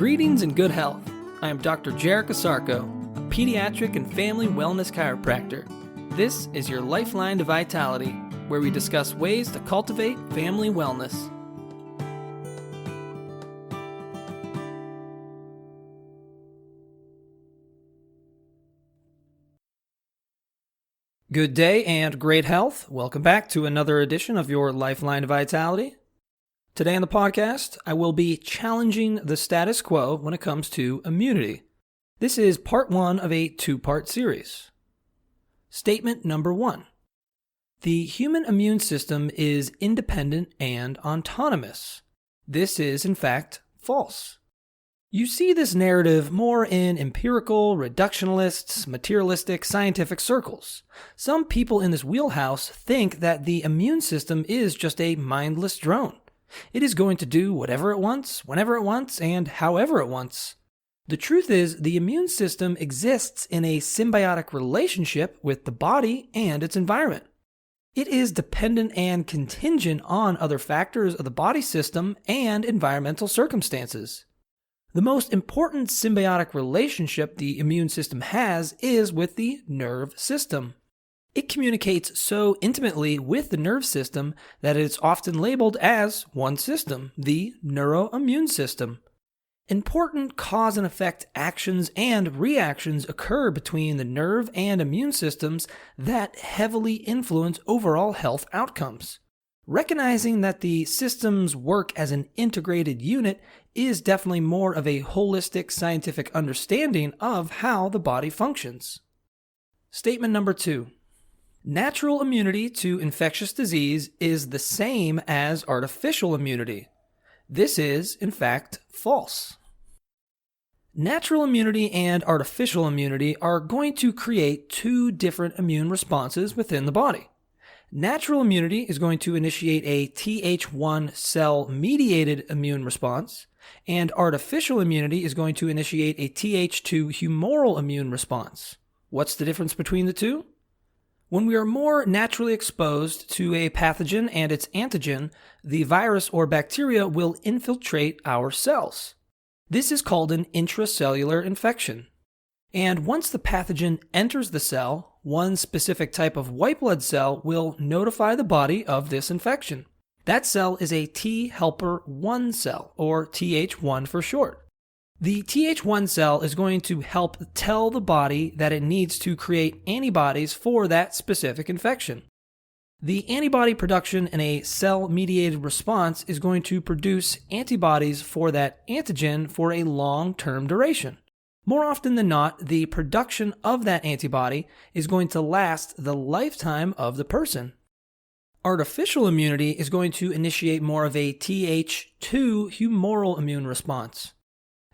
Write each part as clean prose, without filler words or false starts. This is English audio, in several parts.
Greetings and good health. I am Dr. Jarek Asarko, a pediatric and family wellness chiropractor. This is your Lifeline to Vitality, where we discuss ways to cultivate family wellness. Good day and great health. Welcome back to another edition of your Lifeline to Vitality. Today on the podcast, I will be challenging the status quo when it comes to immunity. This is part 1 of a 2-part series. Statement number 1. The human immune system is independent and autonomous. This is, in fact, false. You see this narrative more in empirical, reductionists, materialistic, scientific circles. Some people in this wheelhouse think that the immune system is just a mindless drone. It is going to do whatever it wants, whenever it wants, and however it wants. The truth is, the immune system exists in a symbiotic relationship with the body and its environment. It is dependent and contingent on other factors of the body system and environmental circumstances. The most important symbiotic relationship the immune system has is with the nerve system. It communicates so intimately with the nerve system that it is often labeled as one system, the neuroimmune system. Important cause and effect actions and reactions occur between the nerve and immune systems that heavily influence overall health outcomes. Recognizing that the systems work as an integrated unit is definitely more of a holistic scientific understanding of how the body functions. Statement number 2. Natural immunity to infectious disease is the same as artificial immunity. This is, in fact, false. Natural immunity and artificial immunity are going to create two different immune responses within the body. Natural immunity is going to initiate a Th1 cell-mediated immune response, and artificial immunity is going to initiate a Th2 humoral immune response. What's the difference between the two? When we are more naturally exposed to a pathogen and its antigen, the virus or bacteria will infiltrate our cells. This is called an intracellular infection. And once the pathogen enters the cell, one specific type of white blood cell will notify the body of this infection. That cell is a T helper 1 cell, or Th1 for short. The Th1 cell is going to help tell the body that it needs to create antibodies for that specific infection. The antibody production in a cell-mediated response is going to produce antibodies for that antigen for a long-term duration. More often than not, the production of that antibody is going to last the lifetime of the person. Artificial immunity is going to initiate more of a Th2 humoral immune response.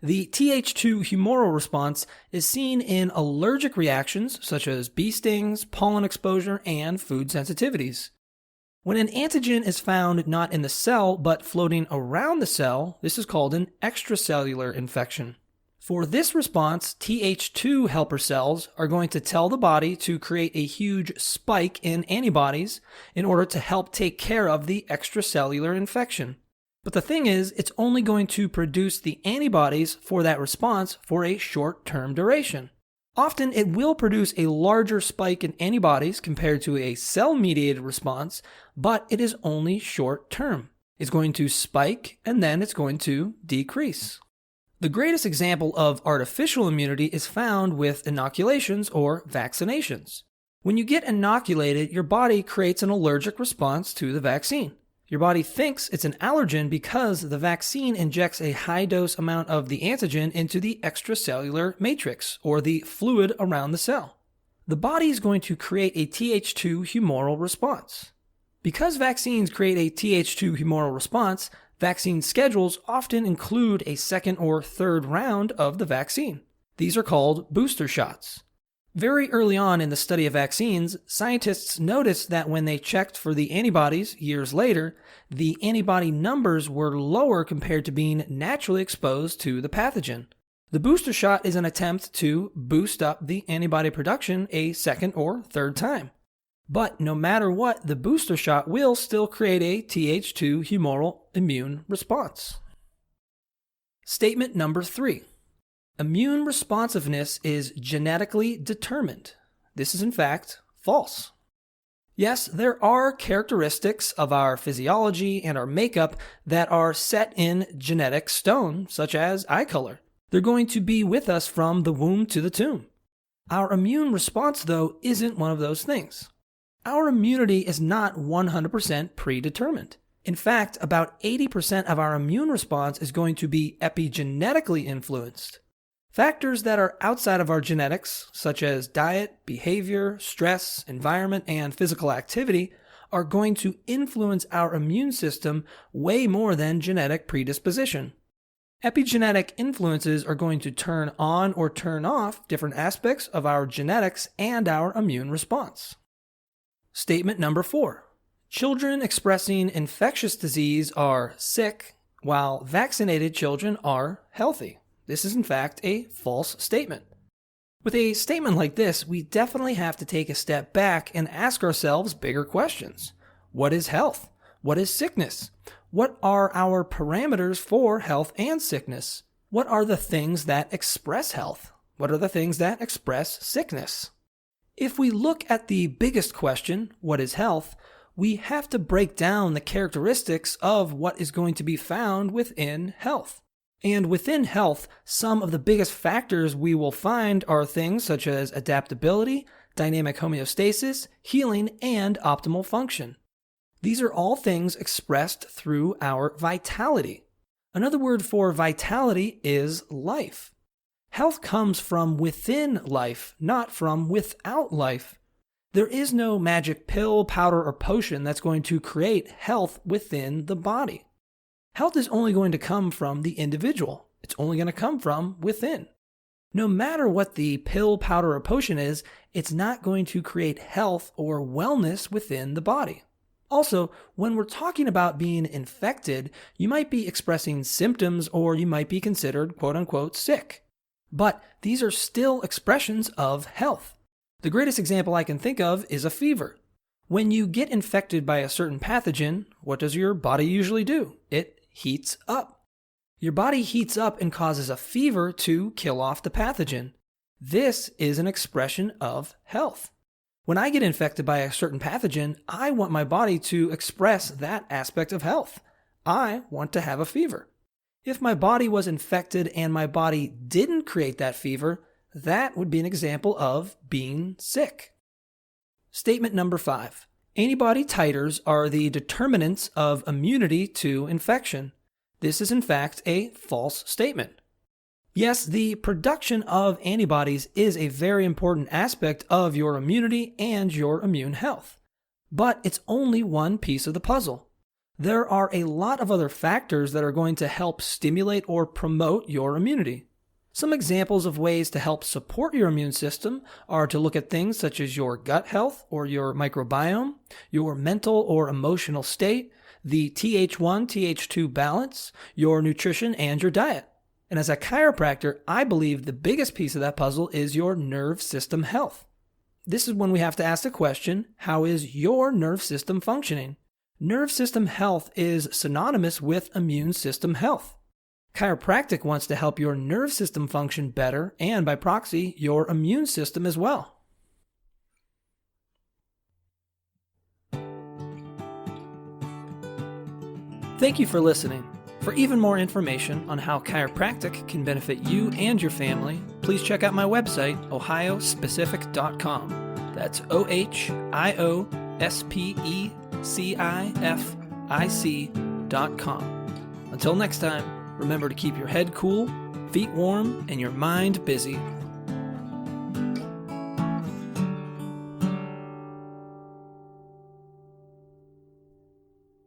The Th2 humoral response is seen in allergic reactions such as bee stings, pollen exposure, and food sensitivities. When an antigen is found not in the cell but floating around the cell, this is called an extracellular infection. For this response, Th2 helper cells are going to tell the body to create a huge spike in antibodies in order to help take care of the extracellular infection. But the thing is, it's only going to produce the antibodies for that response for a short-term duration. Often, it will produce a larger spike in antibodies compared to a cell-mediated response, but it is only short-term. It's going to spike, and then it's going to decrease. The greatest example of artificial immunity is found with inoculations or vaccinations. When you get inoculated, your body creates an allergic response to the vaccine. Your body thinks it's an allergen because the vaccine injects a high-dose amount of the antigen into the extracellular matrix, or the fluid around the cell. The body is going to create a Th2 humoral response. Because vaccines create a Th2 humoral response, vaccine schedules often include a second or third round of the vaccine. These are called booster shots. Very early on in the study of vaccines, scientists noticed that when they checked for the antibodies years later, the antibody numbers were lower compared to being naturally exposed to the pathogen. The booster shot is an attempt to boost up the antibody production a second or third time. But no matter what, the booster shot will still create a Th2 humoral immune response. Statement number 3. Immune responsiveness is genetically determined. This is in fact false. Yes, there are characteristics of our physiology and our makeup that are set in genetic stone, such as eye color. They're going to be with us from the womb to the tomb. Our immune response, though, isn't one of those things. Our immunity is not 100% predetermined. In fact, about 80% of our immune response is going to be epigenetically influenced. Factors that are outside of our genetics, such as diet, behavior, stress, environment, and physical activity, are going to influence our immune system way more than genetic predisposition. Epigenetic influences are going to turn on or turn off different aspects of our genetics and our immune response. Statement number 4. Children expressing infectious disease are sick, while vaccinated children are healthy. This is in fact a false statement. With a statement like this, we definitely have to take a step back and ask ourselves bigger questions. What is health? What is sickness? What are our parameters for health and sickness? What are the things that express health? What are the things that express sickness? If we look at the biggest question, what is health, we have to break down the characteristics of what is going to be found within health. And within health, some of the biggest factors we will find are things such as adaptability, dynamic homeostasis, healing, and optimal function. These are all things expressed through our vitality. Another word for vitality is life. Health comes from within life, not from without life. There is no magic pill, powder, or potion that's going to create health within the body. Health is only going to come from the individual. It's only going to come from within. No matter what the pill, powder, or potion is, it's not going to create health or wellness within the body. Also, when we're talking about being infected, you might be expressing symptoms or you might be considered quote-unquote sick. But these are still expressions of health. The greatest example I can think of is a fever. When you get infected by a certain pathogen, what does your body usually do? It heats up. Your body heats up and causes a fever to kill off the pathogen. This is an expression of health. When I get infected by a certain pathogen, I want my body to express that aspect of health. I want to have a fever. If my body was infected and my body didn't create that fever, that would be an example of being sick. Statement number 5. Antibody titers are the determinants of immunity to infection. This is in fact a false statement. Yes, the production of antibodies is a very important aspect of your immunity and your immune health. But it's only one piece of the puzzle. There are a lot of other factors that are going to help stimulate or promote your immunity. Some examples of ways to help support your immune system are to look at things such as your gut health or your microbiome, your mental or emotional state, the Th1, Th2 balance, your nutrition, and your diet. And as a chiropractor, I believe the biggest piece of that puzzle is your nerve system health. This is when we have to ask the question, how is your nerve system functioning? Nerve system health is synonymous with immune system health. Chiropractic wants to help your nerve system function better and, by proxy, your immune system as well. Thank you for listening. For even more information on how chiropractic can benefit you and your family, please check out my website, ohiospecific.com. That's ohiospecific.com. Until next time, remember to keep your head cool, feet warm, and your mind busy.